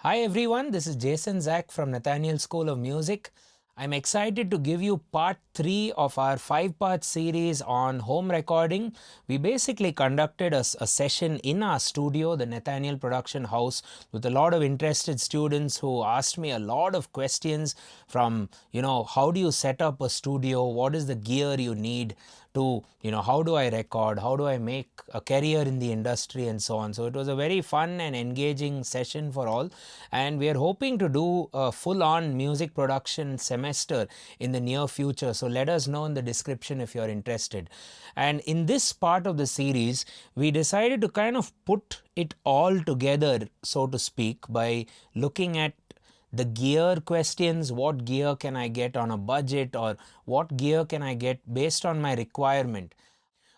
Hi everyone, this is Jason Zach from Nathaniel School of Music. I'm excited to give you part 3 of our 5-part series on home recording. We basically conducted a session in our studio, the Nathaniel Production House, with a lot of interested students who asked me a lot of questions from, how do you set up a studio? What is the gear you need? To how do I record, how do I make a career in the industry, and so on. So it was a very fun and engaging session for all, and we are hoping to do a full-on music production semester in the near future. So let us know in the description if you're interested. And in this part of the series, we decided to kind of put it all together, so to speak, by looking at the gear questions. What gear can I get on a budget, or what gear can I get based on my requirement?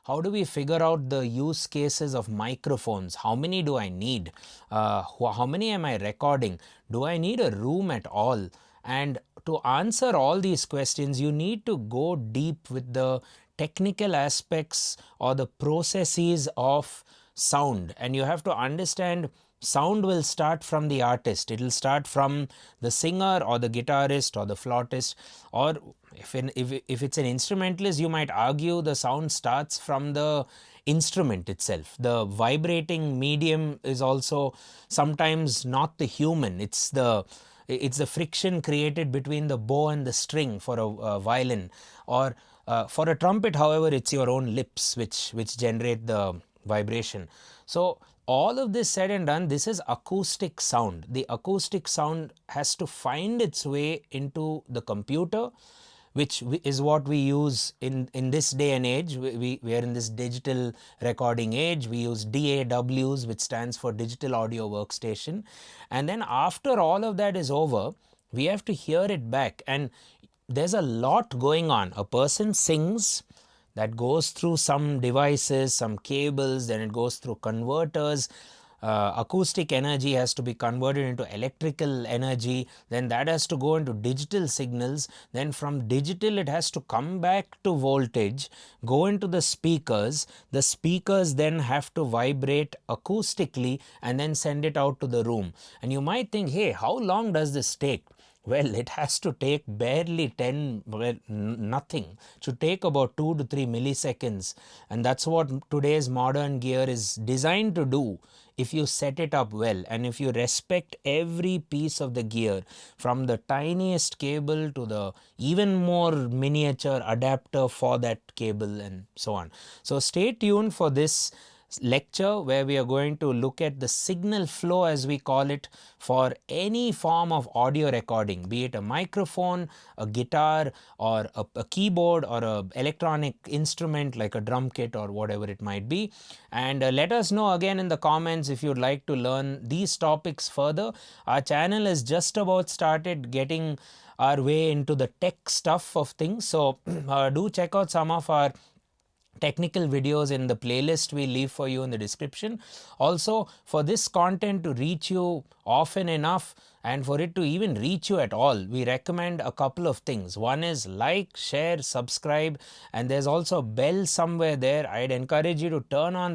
How do we figure out the use cases of microphones? How many do I need? How many am I recording? Do I need a room at all? And to answer all these questions, you need to go deep with the technical aspects or the processes of sound, and you have to understand sound will start from the artist. It will start from the singer or the guitarist or the flautist, or if it's an instrumentalist, you might argue the sound starts from the instrument itself. The vibrating medium is also sometimes not the human. It's the friction created between the bow and the string for a violin, or for a trumpet, however, it's your own lips which generate the vibration. So all of this said and done, this is acoustic sound. The acoustic sound has to find its way into the computer, which is what we use in this day and age. We are in this digital recording age. We use DAWs, which stands for Digital Audio Workstation. And then after all of that is over, we have to hear it back. And there's a lot going on. A person sings, that goes through some devices, some cables, then it goes through converters. Acoustic energy has to be converted into electrical energy, then that has to go into digital signals, then from digital it has to come back to voltage, go into the speakers then have to vibrate acoustically and then send it out to the room. And you might think, hey, how long does this take? Well, it has to take barely nothing. It should take about 2 to 3 milliseconds. And that's what today's modern gear is designed to do if you set it up well, and if you respect every piece of the gear, from the tiniest cable to the even more miniature adapter for that cable and so on. So stay tuned for this lecture where we are going to look at the signal flow, as we call it, for any form of audio recording, be it a microphone, a guitar, or a keyboard, or an electronic instrument like a drum kit or whatever it might be. And let us know again in the comments if you'd like to learn these topics further. Our channel is just about started getting our way into the tech stuff of things, so do check out some of our technical videos in the playlist we leave for you in the description. Also, for this content to reach you often enough, and for it to even reach you at all, we recommend a couple of things. One is like, share, subscribe, and there's also a bell somewhere there. I'd encourage you to turn on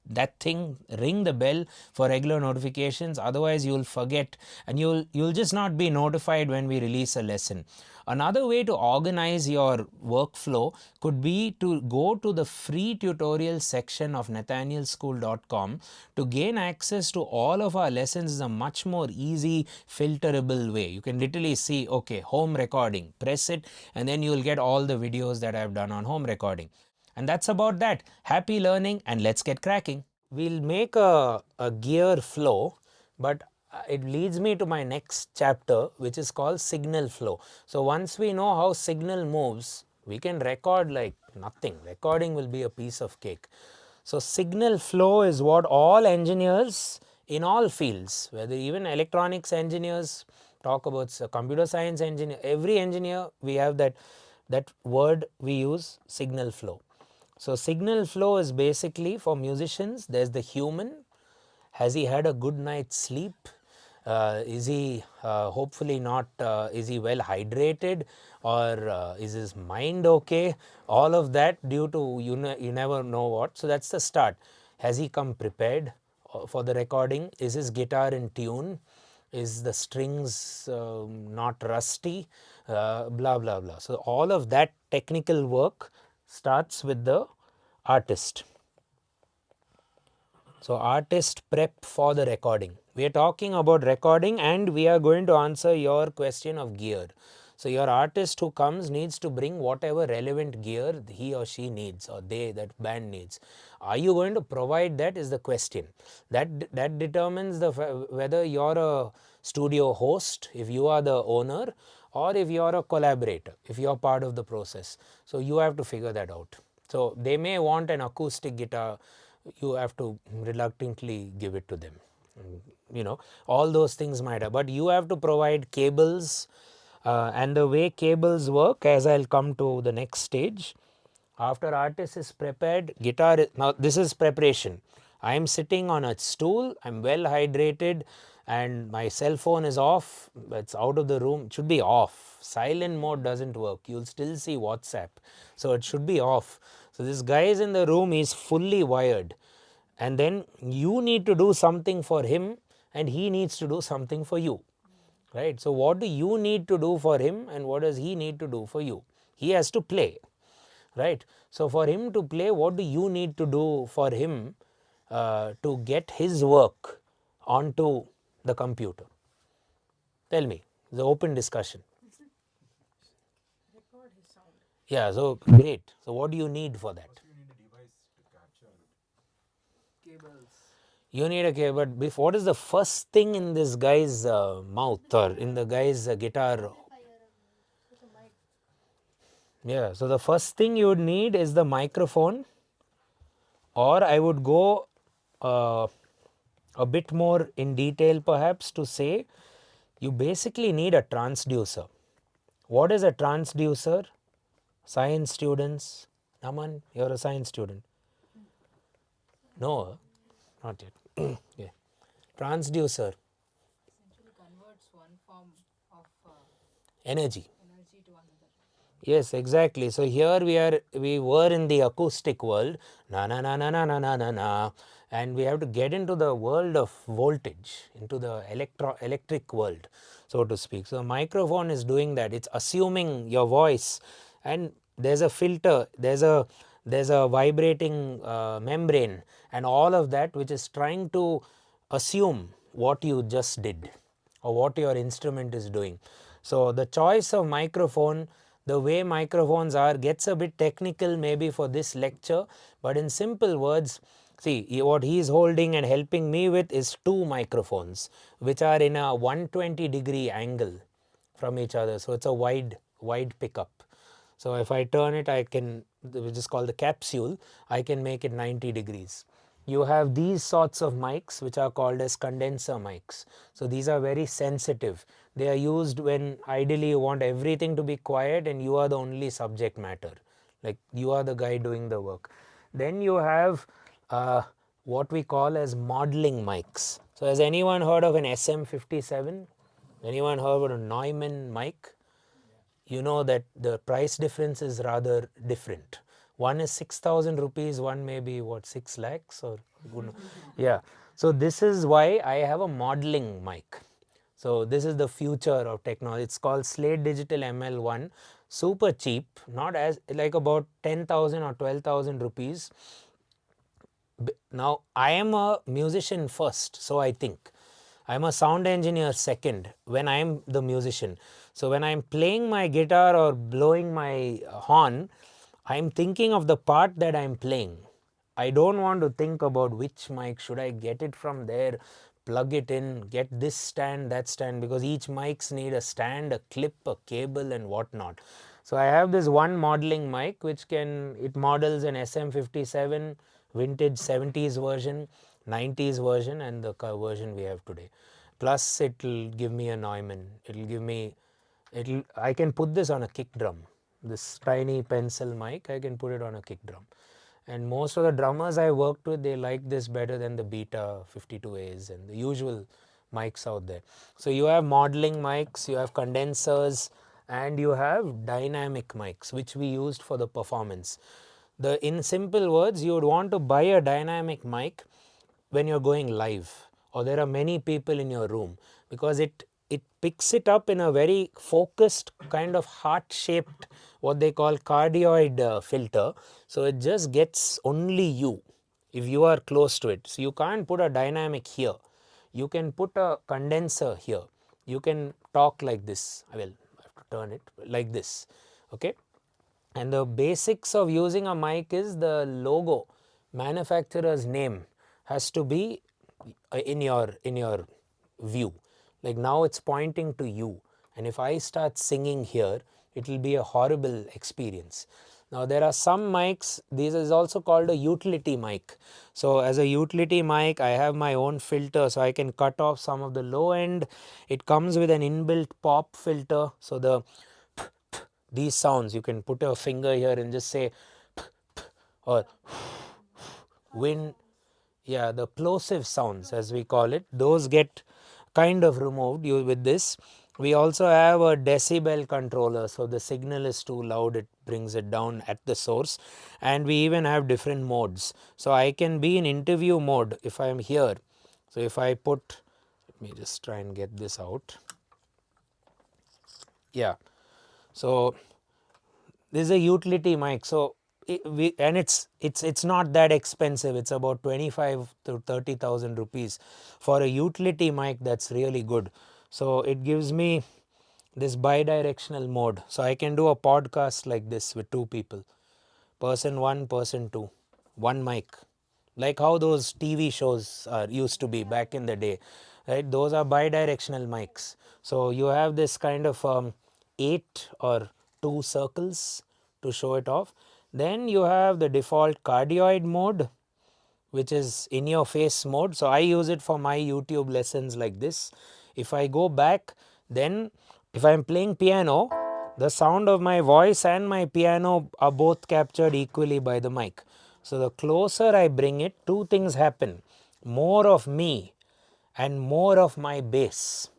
that thing, ring the bell for regular notifications. Otherwise you'll forget, and you'll just not be notified when we release a lesson. Another way to organize your workflow could be to go to the free tutorial section of nathanielschool.com. To gain access to all of our lessons is a much more easy, filterable way. You can literally see, okay, home recording, press it, and then you'll get all the videos that I've done on home recording. And that's about that. Happy learning, and let's get cracking. We'll make a gear flow, but it leads me to my next chapter, which is called signal flow. So once we know how signal moves, we can record like nothing. Recording will be a piece of cake. So signal flow is what all engineers in all fields, whether even electronics engineers, talk about computer science engineer, every engineer, we have that word we use, signal flow. So signal flow is basically, for musicians, there's the human. Has he had a good night's sleep? Is he hopefully not, is he well hydrated, or is his mind okay? All of that due to you never know what. So that's the start. Has he come prepared for the recording? Is his guitar in tune? is the strings not rusty, blah blah blah. So all of that technical work starts with the artist. So artist prep for the recording. We are talking about recording and we are going to answer your question of gear. So your artist who comes needs to bring whatever relevant gear he or she needs, or that band needs. Are you going to provide that is the question. That determines whether you're a studio host, if you are the owner, or if you're a collaborator, if you're part of the process. So you have to figure that out. So they may want an acoustic guitar, you have to reluctantly give it to them. All those things matter, but you have to provide cables, and the way cables work, as I'll come to the next stage. After artist is prepared, guitar now this is preparation. I am sitting on a stool, I'm well hydrated, and my cell phone is off, it's out of the room. It should be off. Silent mode doesn't work, you'll still see WhatsApp, so it should be off. So this guy is in the room, he's fully wired, and then you need to do something for him and he needs to do something for you, right? So what do you need to do for him and what does he need to do for you? He has to play, right? So for him to play, what do you need to do for him to get his work onto the computer? Tell me, the open discussion. Record his sound. Yeah, so great. So what do you need for that? You need a device to capture cables. You need a cable, but what is the first thing in this guy's mouth or in the guy's guitar? Yeah, so the first thing you would need is the microphone, or I would go a bit more in detail perhaps to say you basically need a transducer. What is a transducer? Science students, Naman, you're a science student. No, not yet. Yeah. Transducer. Essentially converts one form of Energy. energy to another. Yes, exactly. So here we were in the acoustic world, na na na na na na na na na, and we have to get into the world of voltage, into the electric world, so to speak. So microphone is doing that. It's assuming your voice, and there's a filter, there's a vibrating membrane, and all of that which is trying to assume what you just did or what your instrument is doing. So the choice of microphone, the way microphones are, gets a bit technical maybe for this lecture, but in simple words, see what he is holding and helping me with is two microphones which are in a 120-degree angle from each other. So it's a wide pickup. So if I turn it, I can, which is called the capsule, I can make it 90 degrees. You have these sorts of mics which are called as condenser mics. So these are very sensitive. They are used when ideally you want everything to be quiet and you are the only subject matter, like you are the guy doing the work. Then you have what we call as modeling mics. So has anyone heard of an SM57? Anyone heard of a Neumann mic? You know that the price difference is rather different. One is 6,000 rupees, one may be what, 6 lakhs or yeah. So this is why I have a modeling mic. So this is the future of technology. It's called Slate Digital ML1, super cheap, not as like about 10,000 or 12,000 rupees. Now I am a musician first, so I think. I'm a sound engineer second when I'm the musician. So when I'm playing my guitar or blowing my horn, I'm thinking of the part that I'm playing. I don't want to think about which mic, should I get it from there, plug it in, get this stand, that stand, because each mics need a stand, a clip, a cable and whatnot. So I have this one modeling mic which it models an SM57 vintage 70s version, 90s version and the version we have today. Plus it will give me a Neumann, I can put this on a kick drum. This tiny pencil mic, I can put it on a kick drum. And most of the drummers I worked with, they like this better than the Beta 52As and the usual mics out there. So you have modeling mics, you have condensers, and you have dynamic mics, which we used for the performance. In simple words, you would want to buy a dynamic mic when you're going live, or there are many people in your room, because it picks it up in a very focused kind of heart shaped, what they call cardioid filter. So it just gets only you if you are close to it. So you can't put a dynamic here, you can put a condenser here, you can talk like this. I will have to turn it like this, okay. And the basics of using a mic is the logo, manufacturer's name has to be in your view. Like now it's pointing to you, and if I start singing here, it will be a horrible experience. Now there are some mics, this is also called a utility mic. So as a utility mic, I have my own filter, so I can cut off some of the low end. It comes with an inbuilt pop filter, so the these sounds, you can put a finger here and just say or wind, yeah, the plosive sounds as we call it, those get kind of removed with this. We also have a decibel controller, so the signal is too loud, it brings it down at the source. And we even have different modes, so I can be in interview mode if I am here. So if I put, let me just try and get this out, yeah. So this is a utility mic, so it's not that expensive, it's about 25 to 30,000 rupees for a utility mic. That's really good. So it gives me this bidirectional mode, so I can do a podcast like this with two people, person 1, person 2, one mic, like how those TV shows used to be back in the day, right? Those are bidirectional mics. So you have this kind of 8 or 2 circles to show it off. Then you have the default cardioid mode, which is in your face mode. So I use it for my YouTube lessons like this. If I go back, then if I am playing piano, the sound of my voice and my piano are both captured equally by the mic. So the closer I bring it, two things happen: more of me and more of my bass.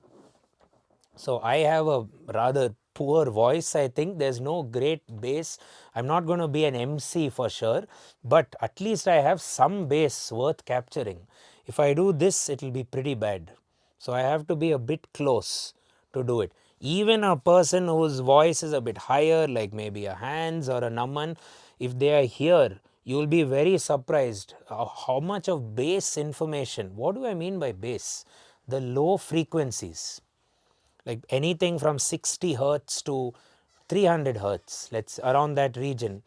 So I have a rather poor voice, I think. There's no great bass. I'm not going to be an MC for sure, but at least I have some bass worth capturing. If I do this, it will be pretty bad. So I have to be a bit close to do it. Even a person whose voice is a bit higher, like maybe a Hans or a Naman, if they are here, you will be very surprised how much of bass information. What do I mean by bass? The low frequencies, like anything from 60 hertz to 300 hertz, let's around that region,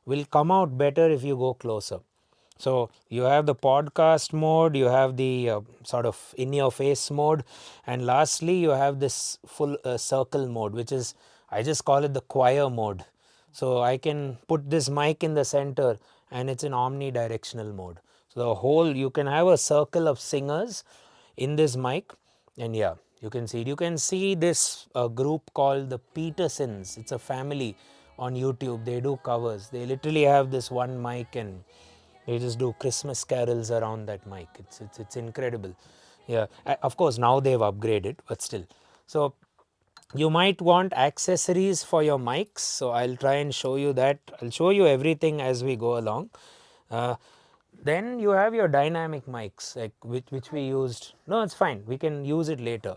will come out better if you go closer. So you have the podcast mode, you have the sort of in your face mode, and lastly you have this full circle mode, which is, I just call it the choir mode. So I can put this mic in the center and it's in omnidirectional mode. So the whole, you can have a circle of singers in this mic, and yeah, you can see it. You can see this group called the Petersons. It's a family on YouTube. They do covers. They literally have this one mic and they just do Christmas carols around that mic. It's incredible. Yeah, of course now they've upgraded, but still. So you might want accessories for your mics, so I'll try and show you that. I'll show you everything as we go along. Then you have your dynamic mics, like which we used. No, it's fine, we can use it later,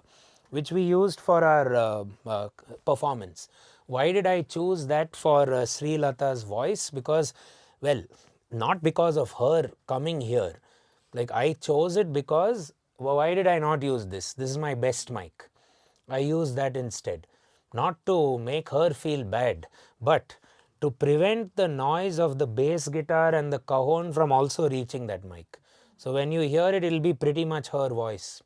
which we used for our performance. Why did I choose that for Sri Lata's voice? Because, well, not because of her coming here. Like I chose it because, well, why did I not use this? This is my best mic. I use that instead, not to make her feel bad, but to prevent the noise of the bass guitar and the cajon from also reaching that mic. So when you hear it, it will be pretty much her voice,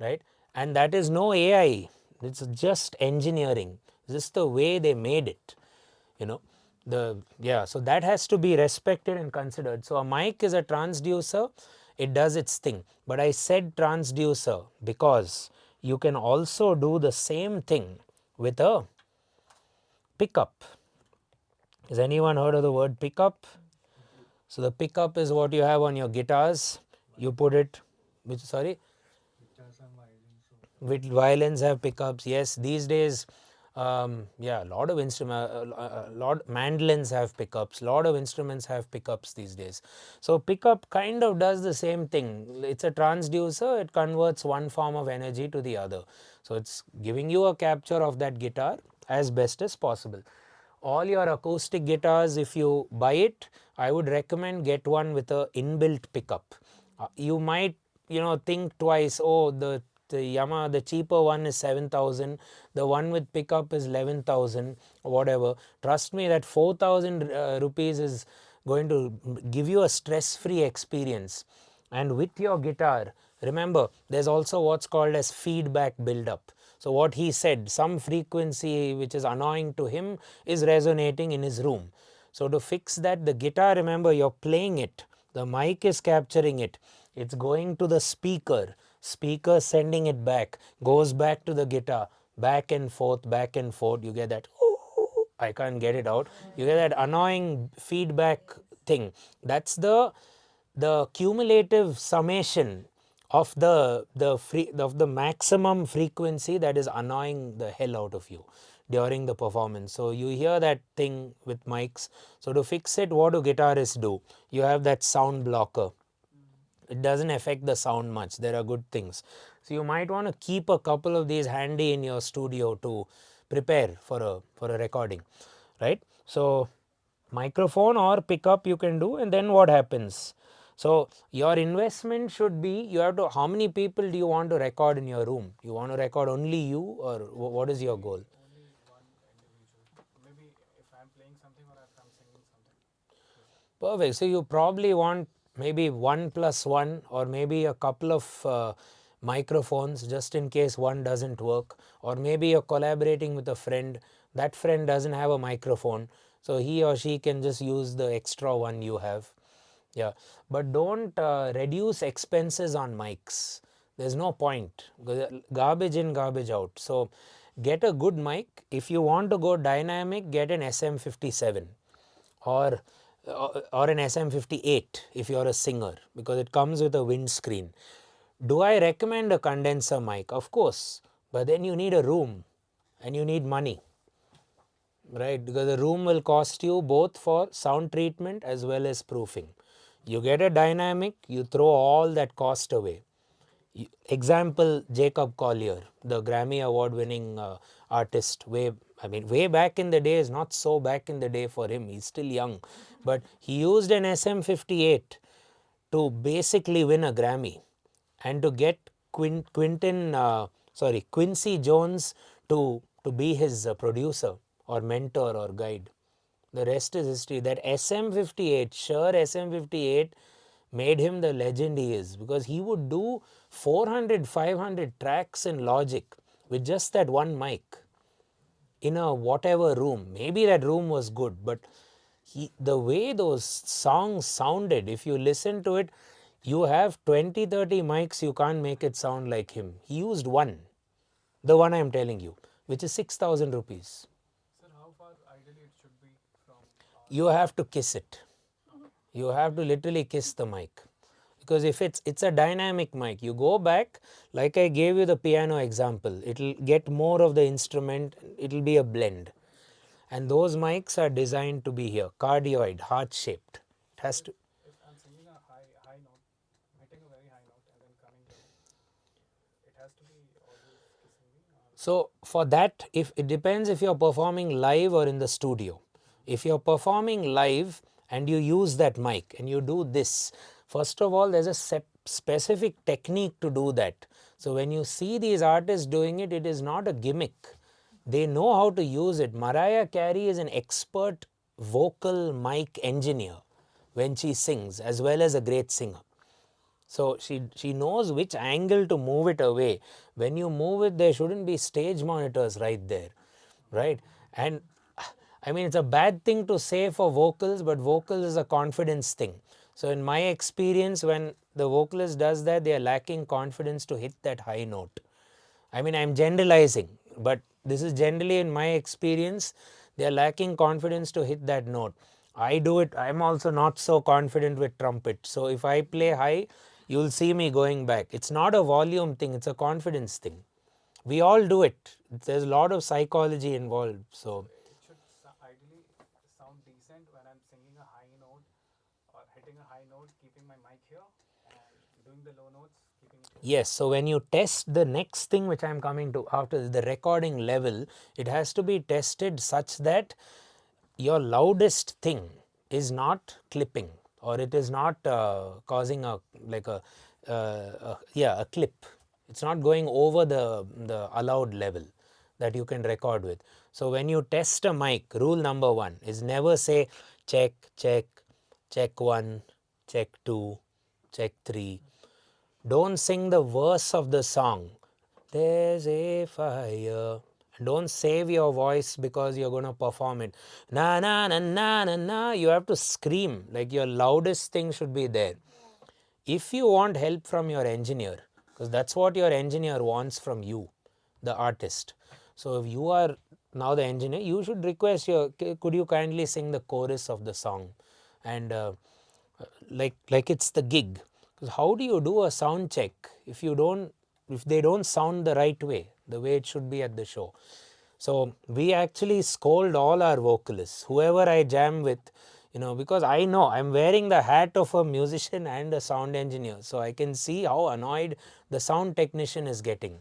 right? And that is no AI, it's just engineering, just the way they made it, you know. So that has to be respected and considered. So a mic is a transducer, it does its thing, but I said transducer because you can also do the same thing with a pickup. Has anyone heard of the word pickup? So the pickup is what you have on your guitars. You put it, with violins have pickups. Yes, these days Yeah, a lot of mandolins have pickups, lot of instruments have pickups these days. So pickup kind of does the same thing. It's a transducer, it converts one form of energy to the other. So it's giving you a capture of that guitar as best as possible. All your acoustic guitars, if you buy it, I would recommend get one with a inbuilt pickup. You might think twice. Oh, the Yamaha, the cheaper one is 7,000, the one with pickup is 11,000, whatever. Trust me, that 4,000 rupees is going to give you a stress-free experience. And with your guitar, remember, there's also what's called as feedback build-up. So what he said, some frequency which is annoying to him is resonating in his room. So to fix that, the guitar, remember, you're playing it, the mic is capturing it, it's going to the speaker sending it back, goes back to the guitar, back and forth, you get that, I can't get it out, you get that annoying feedback thing. That's the cumulative summation of the maximum frequency that is annoying the hell out of you during the performance. So you hear that thing with mics. So to fix it, what do guitarists do? You have that sound blocker. It doesn't affect the sound much. There are good things. So you might want to keep a couple of these handy in your studio to prepare for a recording, right? So microphone or pickup you can do, and then what happens? So your investment should be, you have to, how many people do you want to record in your room? You want to record only you, or what is your goal? Only one individual. Maybe if I'm playing something or if I'm singing something. Perfect. So you probably want maybe 1+1 or maybe a couple of microphones just in case one doesn't work, or maybe you're collaborating with a friend, that friend doesn't have a microphone, so he or she can just use the extra one you have. Yeah, but don't reduce expenses on mics. There's no point. Garbage in, garbage out. So get a good mic. If you want to go dynamic, get an SM57 or an SM58 if you're a singer, because it comes with a windscreen. Do I recommend a condenser mic? Of course, but then you need a room and you need money, right? Because the room will cost you both for sound treatment as well as proofing. You get a dynamic, you throw all that cost away. Example, Jacob Collier, the Grammy award winning artist, way back in the day, is not so back in the day for him, he's still young, but he used an SM58 to basically win a Grammy and to get Quincy Jones to be his producer or mentor or guide. The rest is history. That SM58, Shure SM58 made him the legend he is, because he would do 400, 500 tracks in Logic with just that one mic in a whatever room. Maybe that room was good, but the way those songs sounded, if you listen to it, you have 20, 30 mics, you can't make it sound like him. He used one, the one I am telling you, which is 6,000 rupees. Sir, how far ideally it should be from You have to kiss it. You have to literally kiss the mic, because if it's a dynamic mic, you go back, like I gave you the piano example, it'll get more of the instrument, it'll be a blend. And those mics are designed to be here, cardioid, heart shaped. It has to. if I'm singing a high note, hitting a very high note and then coming down, it has to be always kissing me. So for that, if it depends if you're performing live or in the studio. If you're performing live and you use that mic and you do this, first of all, there's a specific technique to do that. So when you see these artists doing it, it is not a gimmick. They know how to use it. Mariah Carey is an expert vocal mic engineer when she sings, as well as a great singer. So she knows which angle to move it away. When you move it, there shouldn't be stage monitors right there, right? And I mean, it's a bad thing to say for vocals, but vocals is a confidence thing. So in my experience, when the vocalist does that, they are lacking confidence to hit that high note. I mean, I'm generalizing, but this is generally in my experience, they are lacking confidence to hit that note. I do it, I'm also not so confident with trumpet. So if I play high, you'll see me going back. It's not a volume thing, it's a confidence thing. We all do it. There's a lot of psychology involved. So It should ideally sound decent when I'm singing a high note or hitting a high note, keeping my mic here, and doing the low notes, keeping it here. yes, so when you test the next thing which I am coming to after the recording level, it has to be tested such that your loudest thing is not clipping, or it is not causing a like a yeah, a clip. It's not going over the allowed level that you can record with. So when you test a mic, rule number 1 is never say check, check, check 1, check 2, check 3. Don't sing the verse of the song. There's a fire. Don't save your voice because you're going to perform it. Na na na na na na. You have to scream. Like your loudest thing should be there. If you want help from your engineer, because that's what your engineer wants from you, the artist. So if you are now the engineer, you should request could you kindly sing the chorus of the song, and like it's the gig. Because how do you do a sound check if they don't sound the right way, the way it should be at the show? So we actually scold all our vocalists, whoever I jam with, because I know I'm wearing the hat of a musician and a sound engineer. So I can see how annoyed the sound technician is getting.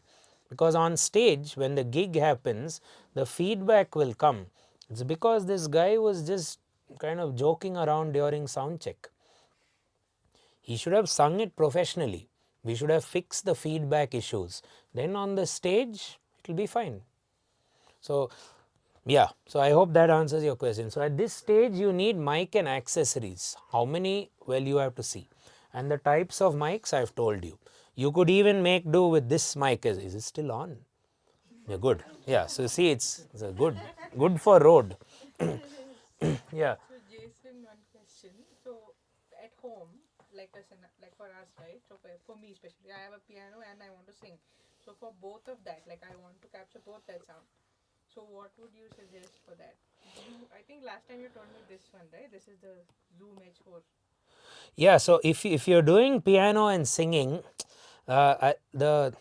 Because on stage, when the gig happens, the feedback will come. It's because this guy was just kind of joking around during sound check. He should have sung it professionally. We should have fixed the feedback issues. Then on the stage, it will be fine. So yeah, so I hope that answers your question. So at this stage, you need mic and accessories. How many? Well, you have to see. And the types of mics I've told you. You could even make do with this mic. Is it still on? Yeah, good. Yeah, so see, it's a good for road. Yeah. So Jason, one question. So at home, like like for us, right? So for me especially, I have a piano and I want to sing. So for both of that, like I want to capture both that sound. So what would you suggest for that? I think last time you told me this one, right? This is the Zoom H4. Yeah, so if you're doing piano and singing, we'll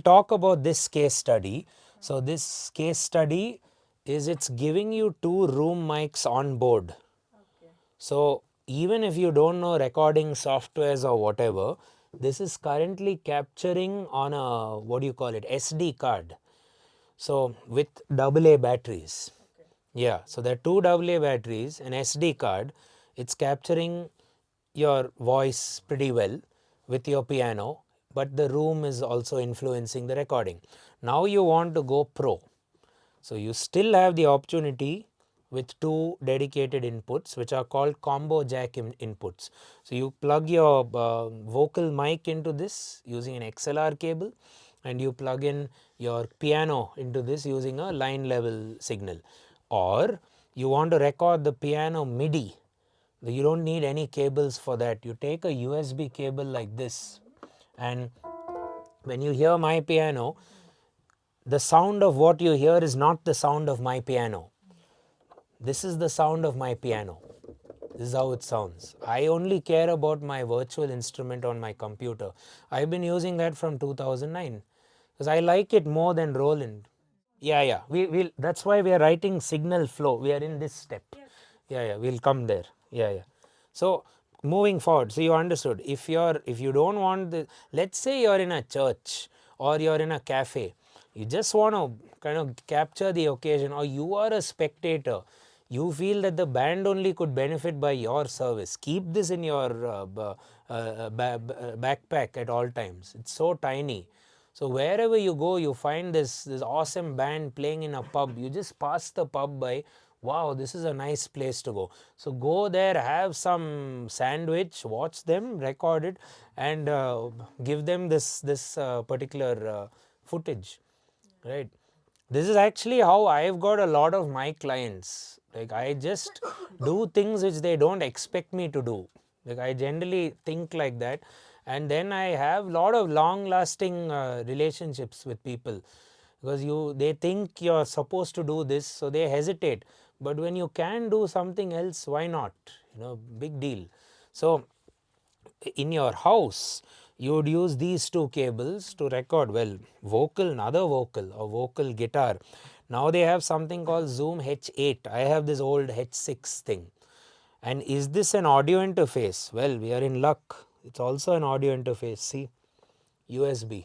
talk about this case study. So this case study is it's giving you 2 room mics on board. Okay. So even if you don't know recording softwares or whatever, this is currently capturing on a, what do you call it, SD card. So with AA batteries. Okay. Yeah, so there are 2 AA batteries, an SD card. It's capturing your voice pretty well with your piano, but the room is also influencing the recording. Now you want to go pro. So you still have the opportunity with 2 dedicated inputs, which are called combo jack inputs. So you plug your vocal mic into this using an XLR cable, and you plug in your piano into this using a line level signal. Or you want to record the piano MIDI. You don't need any cables for that. You take a USB cable like this, and when you hear my piano, the sound of what you hear is not the sound of my piano. This is the sound of my piano. This is how it sounds. I only care about my virtual instrument on my computer. I've been using that from 2009 because I like it more than Roland. Yeah. We'll, that's why we are writing signal flow. We are in this step. Yeah, we'll come there. Yeah. So moving forward, so you understood. If you don't want the, let's say you're in a church or you're in a cafe, you just want to kind of capture the occasion, or you are a spectator, you feel that the band only could benefit by your service, keep this in your backpack at all times. It's so tiny. So wherever you go, you find this awesome band playing in a pub. You just pass the pub by. Wow, this is a nice place to go. So go there, have some sandwich, watch them, record it, and give them this particular footage, right? This is actually how I've got a lot of my clients. Like I just do things which they don't expect me to do. Like I generally think like that, and then I have a lot of long lasting relationships with people, because they think you're supposed to do this, so they hesitate. But when you can do something else, why not? Big deal. So in your house, you would use these two cables to record. Well, vocal, another vocal or vocal guitar. Now they have something called Zoom H8. I have this old H6 thing. And is this an audio interface? Well, we are in luck. It's also an audio interface. See, USB,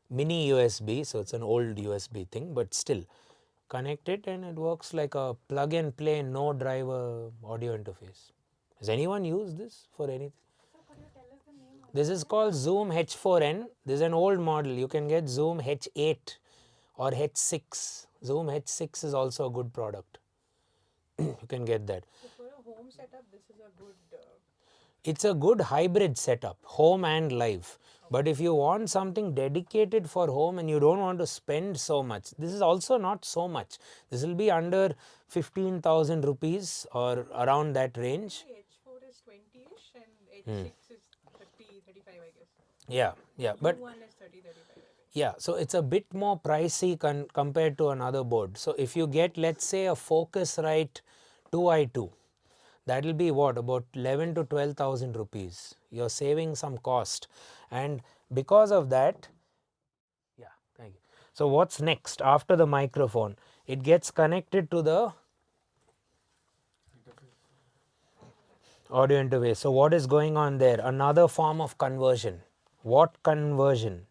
mini USB. So it's an old USB thing, but still connect it and it works like a plug and play, no driver audio interface. Has anyone used this for anything? This is called Zoom H4n. This is an old model. You can get Zoom H8 or H6. Zoom H6 is also a good product. You can get that. So for a home setup, this is a good. It's a good hybrid setup, home and live. But if you want something dedicated for home and you don't want to spend so much, this is also not so much. This will be under 15,000 rupees or around that range. H4 is 20ish and H6 is 30, 35, I guess. Yeah, but one is 30, 35, I guess. yeah, so it's a bit more pricey compared to another board. So if you get, let's say, a Focusrite 2i2, that will be what, about 11 to 12,000 rupees. You're saving some cost, and because of that, yeah, thank you. So what's next after the microphone? It gets connected to the audio interface. So what is going on there? Another form of conversion. What conversion?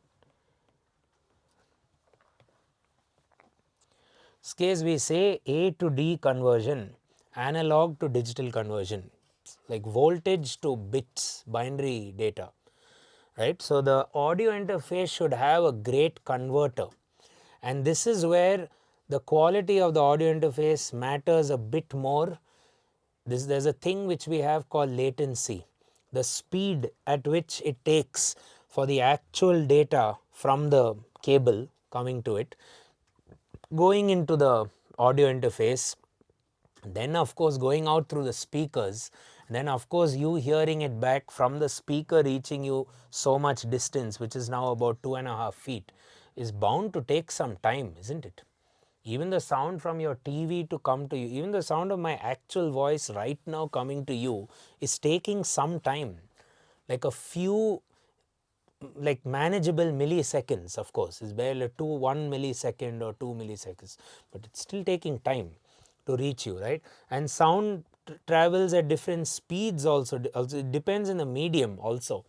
In this case we say A to D conversion, analog to digital conversion, like voltage to bits, binary data, right? So the audio interface should have a great converter, and this is where the quality of the audio interface matters a bit more. There's a thing which we have called latency, the speed at which it takes for the actual data from the cable coming to it, going into the audio interface, then of course going out through the speakers, then of course you hearing it back from the speaker reaching you so much distance, which is now about 2.5 feet, is bound to take some time, isn't it? Even the sound from your TV to come to you, even the sound of my actual voice right now coming to you is taking some time, like a few, like manageable milliseconds. Of course, it's barely 1 millisecond or 2 milliseconds, but it's still taking time to reach you, right? And sound travels at different speeds also. It depends in the medium also.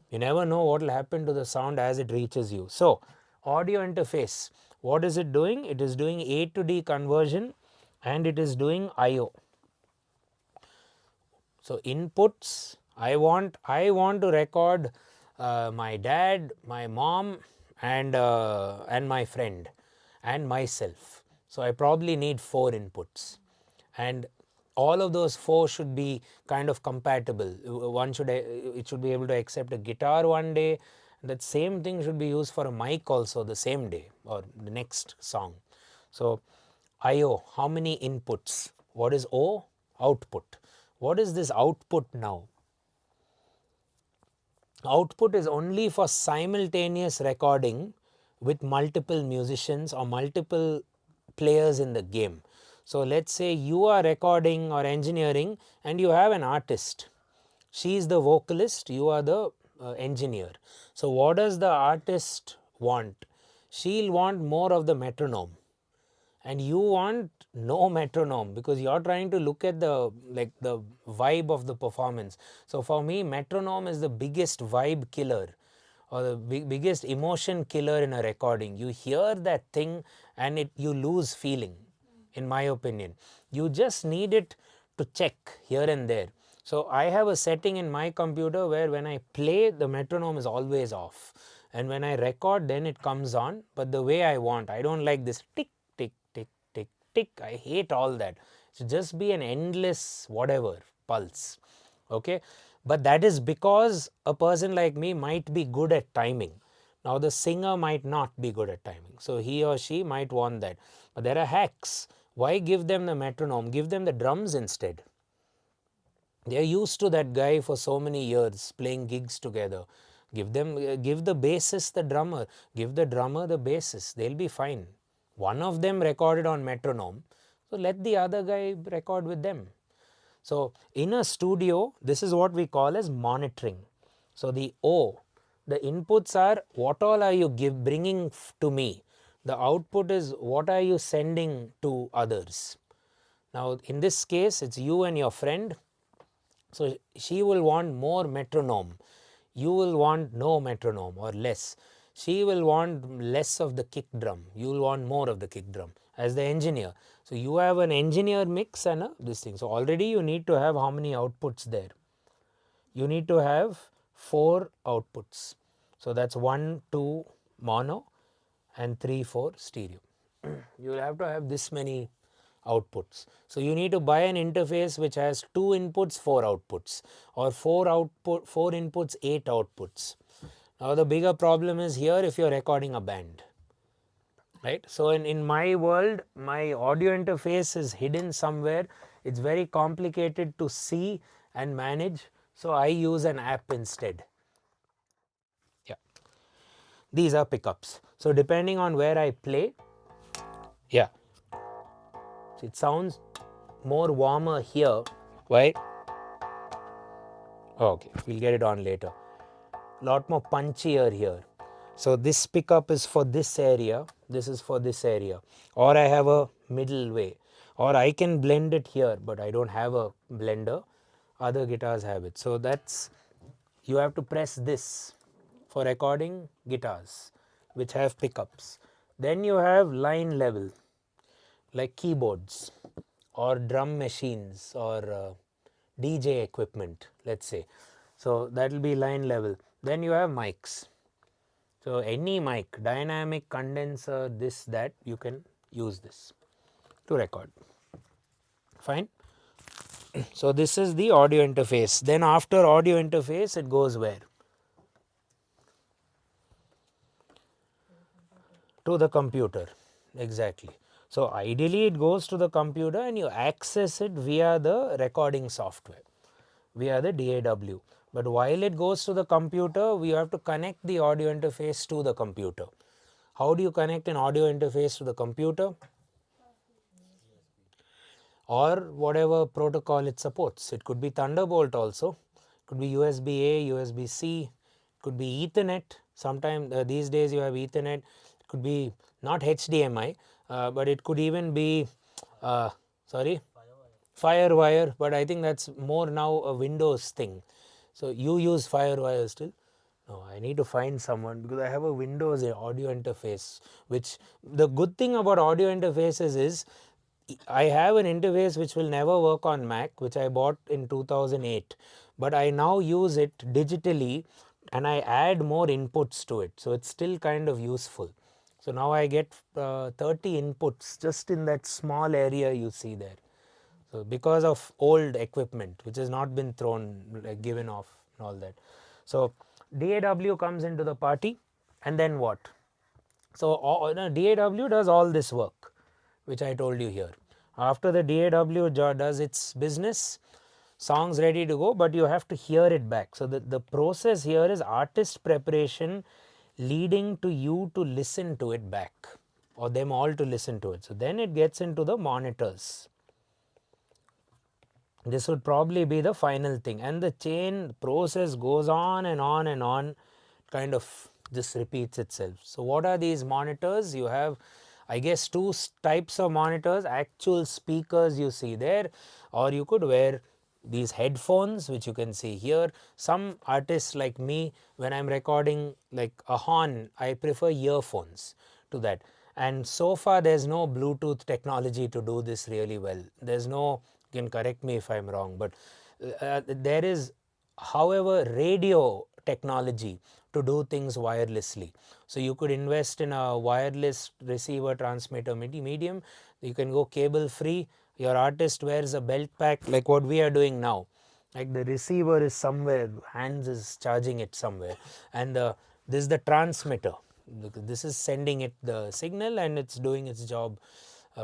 You never know what will happen to the sound as it reaches you. So audio interface, what is it doing? It is doing A to D conversion and it is doing I/O. So inputs, I want to record my dad, my mom, and my friend and myself. So I probably need 4 inputs, and all of those 4 should be kind of compatible. It should be able to accept a guitar one day. That same thing should be used for a mic also the same day or the next song. So I/O, how many inputs? What is O? Output. What is this output now? Output is only for simultaneous recording with multiple musicians or multiple players in the game. So let's say you are recording or engineering and you have an artist. She is the vocalist, you are the engineer. So what does the artist want? She'll want more of the metronome, and you want no metronome because you're trying to look at the vibe of the performance. So for me, metronome is the biggest vibe killer or the biggest emotion killer in a recording. You hear that thing and you lose feeling, in my opinion. You just need it to check here and there. So I have a setting in my computer where when I play, the metronome is always off, and when I record, then it comes on, but the way I want. I don't like this tick tick tick tick tick. I hate all that. It should just be an endless whatever pulse, okay? But that is because a person like me might be good at timing. Now the singer might not be good at timing, so he or she might want that. But there are hacks. Why give them the metronome? Give them the drums instead. They are used to that guy for so many years playing gigs together. Give the bassist the drummer, give the drummer the bassist, they'll be fine. One of them recorded on metronome, so let the other guy record with them. So in a studio, this is what we call as monitoring. So the O, The inputs are what all are you bringing to me. The output is what are you sending to others. Now in this case it's you and your friend. So she will want more metronome, you will want no metronome or less. She will want less of the kick drum, you will want more of the kick drum as the engineer. So you have an engineer mix and this thing. So already you need to have how many outputs there? You need to have 4 outputs. So that's 1, 2 mono and 3, 4 stereo. You will have to have this many outputs. So you need to buy an interface which has 2 inputs, 4 outputs, or 4 inputs, 8 outputs. Now the bigger problem is here if you are recording a band, right. So in my world, my audio interface is hidden somewhere. It's very complicated to see and manage. So I use an app instead. Yeah, these are pickups. So depending on where I play, yeah, it sounds more warmer here. Why? Okay, we'll get it on later. Lot more punchier here. So this pickup is for this area, this is for this area, or I have a middle way, or I can blend it here, but I don't have a blender. Other guitars have it. So that's, you have to press this for recording guitars which have pickups. Then you have line level like keyboards or drum machines or DJ equipment, let's say. So that will be line level. Then you have mics. So any mic, dynamic, condenser, this, that, you can use this to record. Fine. So this is the audio interface. Then after audio interface, it goes where? To the computer. Exactly. So ideally it goes to the computer and you access it via the recording software, via the DAW. But while it goes to the computer, we have to connect the audio interface to the computer. How do you connect an audio interface to the computer? Or whatever protocol it supports. It could be Thunderbolt also, it could be USB A, USB C, it could be Ethernet. Sometimes these days you have Ethernet, it could be not HDMI, but it could even be, sorry, Firewire, but I think that's more now a Windows thing. So you use Firewire still? No, I need to find someone because I have a Windows audio interface, which the good thing about audio interfaces is I have an interface which will never work on Mac, which I bought in 2008, but I now use it digitally and I add more inputs to it. So it's still kind of useful. So now I get 30 inputs just in that small area you see there. So because of old equipment which has not been thrown, like given off and all that. So DAW comes into the party and then what? So DAW does all this work which I told you here. After the DAW does its business, songs ready to go, but you have to hear it back. So the process here is artist preparation leading to you to listen to it back or them all to listen to it. So then it gets into the monitors. This would probably be the final thing, and the chain process goes on and on and on, kind of just repeats itself. So what are these monitors? You have, I guess, 2 types of monitors, actual speakers you see there, or you could wear these headphones which you can see here. Some artists like me, when I'm recording like a horn, I prefer earphones to that. And so far there's no Bluetooth technology to do this really well. There's no, you can correct me if I'm wrong, but there is, however, radio technology to do things wirelessly. So you could invest in a wireless receiver transmitter medium. You can go cable free. Your artist wears a belt pack like what we are doing now. Like the receiver is somewhere, hands is charging it somewhere, and this is the transmitter. This is sending it the signal and it's doing its job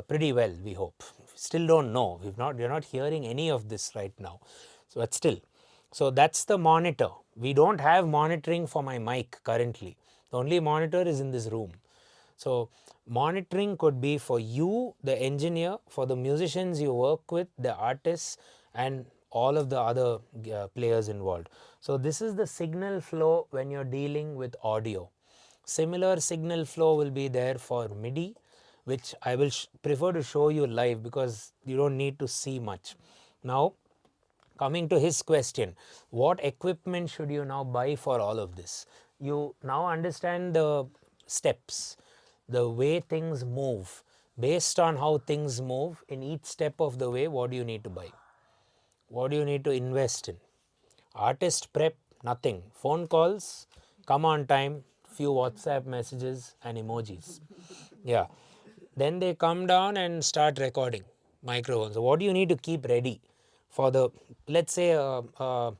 pretty well, we hope. Still don't know, you're not hearing any of this right now. So but still, so that's the monitor. We don't have monitoring for my mic currently. The only monitor is in this room. So monitoring could be for you, the engineer, for the musicians you work with, the artists, and all of the other players involved. So this is the signal flow when you're dealing with audio. Similar signal flow will be there for MIDI, which I will prefer to show you live because you don't need to see much. Now coming to his question, what equipment should you now buy for all of this? You now understand the steps, the way things move. Based on how things move in each step of the way, what do you need to buy? What do you need to invest in? Artist prep, nothing. Phone calls, come on time, few WhatsApp messages and emojis. Yeah. Then they come down and start recording microphones. So what do you need to keep ready for the, let's say a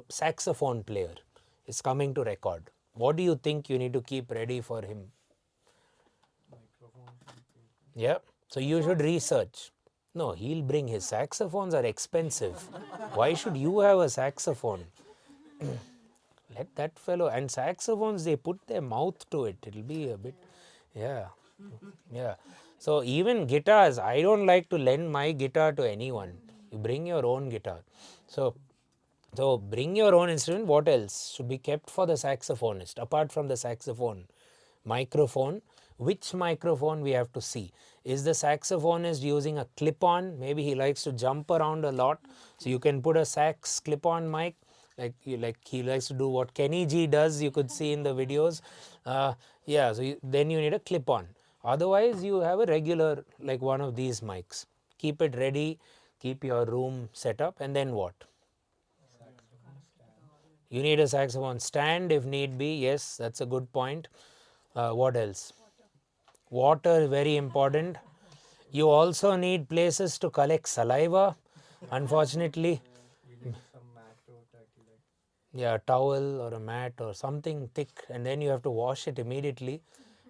saxophone player is coming to record. What do you think you need to keep ready for him? Yeah. So you should research. No, he'll bring his saxophones are expensive. Why should you have a saxophone? Let that fellow, and saxophones, they put their mouth to it. It'll be a bit, yeah. Yeah. So even guitars, I don't like to lend my guitar to anyone. You bring your own guitar. So bring your own instrument. What else should be kept for the saxophonist apart from the saxophone? Microphone. Which microphone we have to see? Is the saxophonist using a clip-on? Maybe he likes to jump around a lot. So you can put a sax clip-on mic. Like he likes to do what Kenny G does, you could see in the videos. Yeah, so then you need a clip-on. Otherwise, you have a regular, like one of these mics. Keep it ready, keep your room set up, and then what? You need a saxophone stand if need be. Yes, that's a good point. What else? Water, very important. You also need places to collect saliva. Unfortunately, yeah, a towel or a mat or something thick, and then you have to wash it immediately.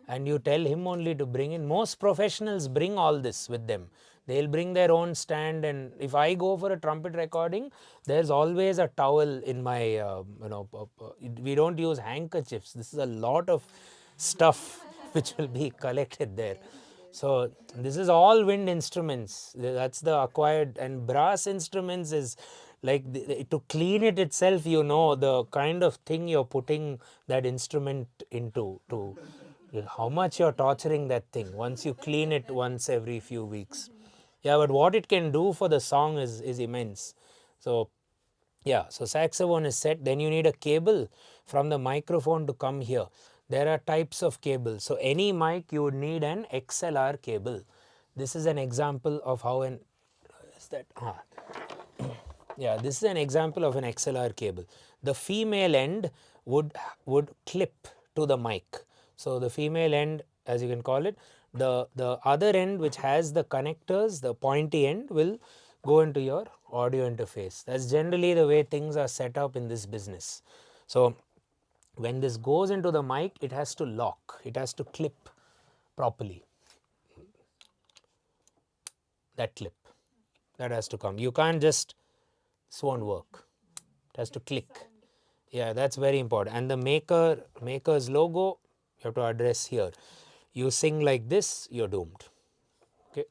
And you tell him only to bring in. Most professionals bring all this with them. They'll bring their own stand, and if I go for a trumpet recording, there's always a towel in my, we don't use handkerchiefs. This is a lot of stuff which will be collected there. So this is all wind instruments. That's the acquired, and brass instruments is like to clean it itself, the kind of thing you're putting that instrument into, to how much you're torturing that thing once you clean it once every few weeks. Yeah, but what it can do for the song is immense. So yeah, so saxophone is set. Then you need a cable from the microphone to come here. There are types of cables. So any mic you would need an XLR cable. This is an example of how an, is that, yeah, this is an example of an XLR cable. The female end would clip to the mic. So the female end, as you can call it, the other end which has the connectors, the pointy end, will go into your audio interface. That's generally the way things are set up in this business. So when this goes into the mic, it has to lock, it has to clip properly. That clip, that has to come. You can't just, this won't work. It has to click. Yeah, that's very important. And the maker's logo, you have to address here. You sing like this, you're doomed. Okay.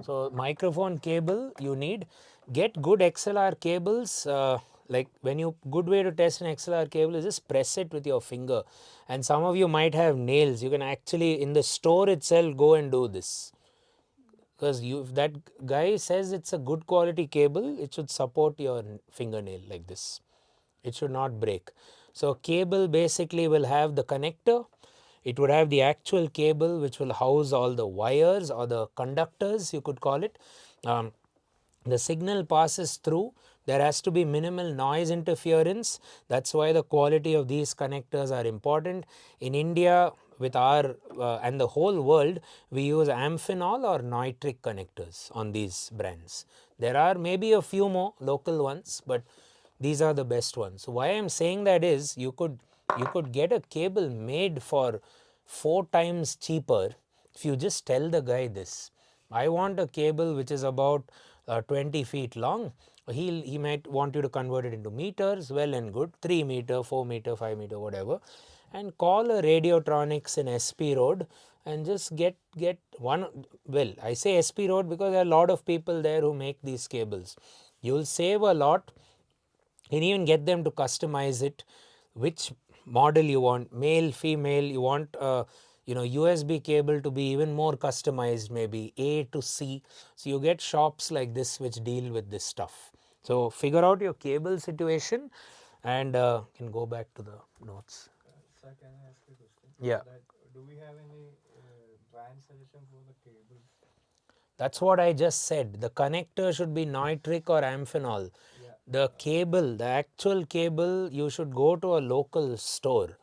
So microphone cable you need. Get good XLR cables. Like good way to test an XLR cable is just press it with your finger. And some of you might have nails. You can actually in the store itself go and do this. Because if that guy says it's a good quality cable, it should support your fingernail like this. It should not break. So cable basically will have the connector. It would have the actual cable which will house all the wires or the conductors, you could call it. The signal passes through. There has to be minimal noise interference. That's why the quality of these connectors are important. In India, with our and the whole world, we use amphenol or nitric connectors on these brands. There are maybe a few more local ones, but these are the best ones. So why I am saying that is you could get a cable made for 4 times cheaper if you just tell the guy this. I want a cable which is about 20 feet long. He might want you to convert it into meters, well and good, 3 meter, 4 meter, 5 meter, whatever, and call a Radiotronics in SP Road and just get one. Well, I say SP road because there are a lot of people there who make these cables. You'll save a lot and even get them to customize it, which model you want, male, female, you want USB cable to be even more customized, maybe A to C. So you get shops like this which deal with this stuff. So figure out your cable situation and can go back to the notes. Sir, can I ask a question? Yeah. That do we have any brand suggestion for the cables? That's what I just said. The connector should be nitric or amphenol. Yeah. The cable, the actual cable, you should go to a local store.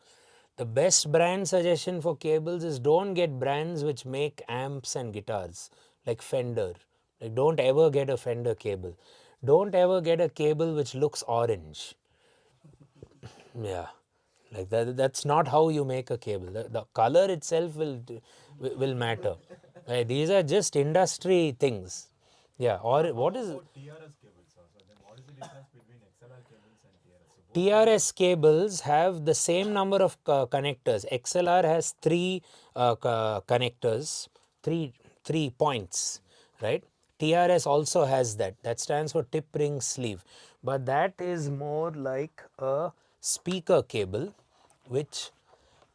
The best brand suggestion for cables is don't get brands which make amps and guitars, like Fender. Like don't ever get a Fender cable. Don't ever get a cable which looks orange. Yeah, like that's not how you make a cable. The color itself will matter. These are just industry things. Yeah, or what is TRS cables also. Then what is the difference between XLR cables and TRS? TRS cables have the same number of connectors. XLR has three connectors, three points, right? TRS also has that. That stands for tip ring sleeve, but that is more like a speaker cable,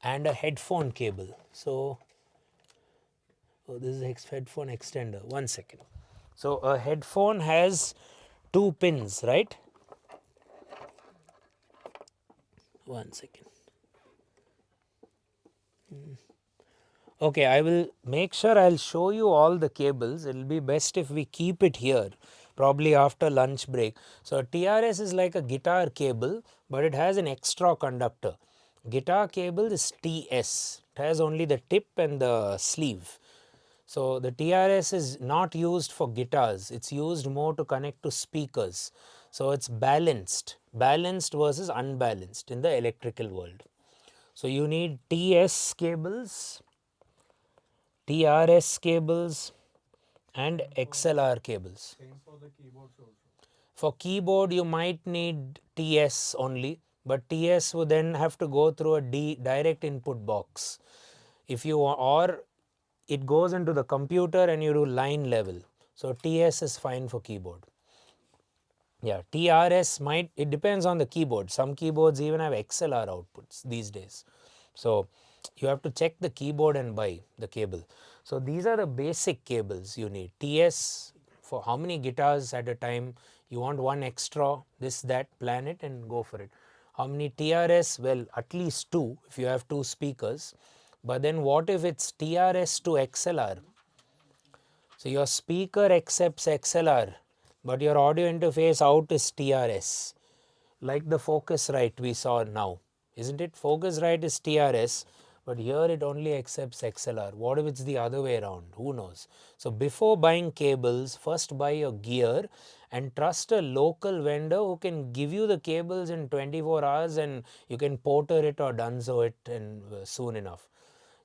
and a headphone cable. So, this is a headphone extender. 1 second. So a headphone has 2 pins, right? 1 second. Okay, I will make sure I'll show you all the cables. It will be best if we keep it here, probably after lunch break. So TRS is like a guitar cable, but it has an extra conductor. Guitar cable is TS. It has only the tip and the sleeve. So the TRS is not used for guitars. It's used more to connect to speakers. So it's balanced versus unbalanced in the electrical world. So you need TS cables, TRS cables and XLR cables. Same for the keyboards also. For keyboard you might need TS only, but TS would then have to go through a direct input box. If you or it goes into the computer and you do line level. So TS is fine for keyboard. Yeah, TRS it depends on the keyboard. Some keyboards even have XLR outputs these days. So you have to check the keyboard and buy the cable. So these are the basic cables you need. TS for how many guitars at a time, you want one extra, this, that, plan it and go for it. How many TRS? Well, at least 2 if you have 2 speakers. But then what if it's TRS to XLR? So your speaker accepts XLR, but your audio interface out is TRS. Like the Focusrite we saw now, isn't it? Focusrite is TRS, but here it only accepts XLR. What if it's the other way around? Who knows? So before buying cables, first buy your gear and trust a local vendor who can give you the cables in 24 hours and you can porter it or dunzo it and soon enough.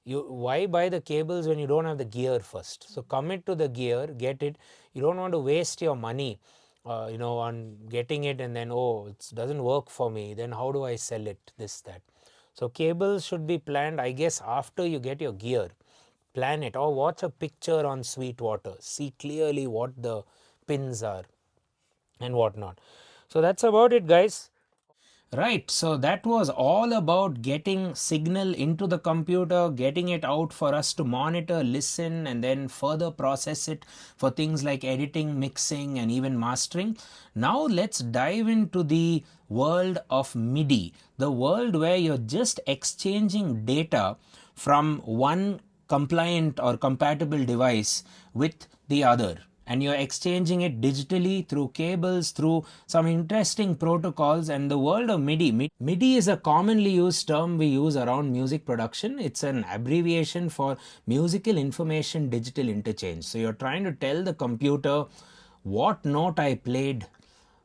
Why buy the cables when you don't have the gear first? So commit to the gear, get it. You don't want to waste your money on getting it and then, oh, it doesn't work for me, then how do I sell it, this, that. So cables should be planned, I guess, after you get your gear. Plan it or watch a picture on Sweetwater. See clearly what the pins are and whatnot. So that's about it, guys. Right, so that was all about getting signal into the computer, getting it out for us to monitor, listen, and then further process it for things like editing, mixing, and even mastering. Now let's dive into the world of MIDI, the world where you're just exchanging data from one compliant or compatible device with the other. And you're exchanging it digitally through cables, through some interesting protocols. And the world of MIDI is a commonly used term we use around music production. It's an abbreviation for musical information digital interchange. So you're trying to tell the computer what note I played,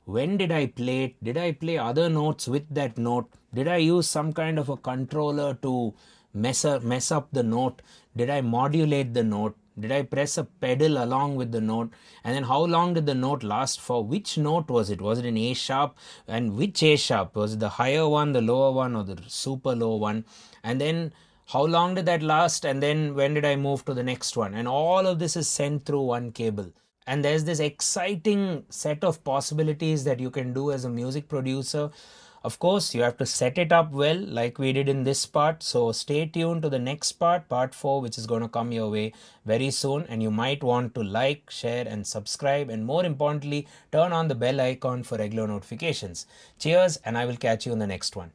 when did I play it, did I play other notes with that note, did I use some kind of a controller to mess up the note, did I modulate the note, did I press a pedal along with the note, and then how long did the note last for, which note was it an A sharp, and which A sharp, was it the higher one, the lower one, or the super low one, and then how long did that last, and then when did I move to the next one, and all of this is sent through one cable. And there's this exciting set of possibilities that you can do as a music producer. Of course, you have to set it up well, like we did in this part. So stay tuned to the next part, part 4, which is going to come your way very soon. And you might want to like, share, and subscribe. And more importantly, turn on the bell icon for regular notifications. Cheers, and I will catch you in the next one.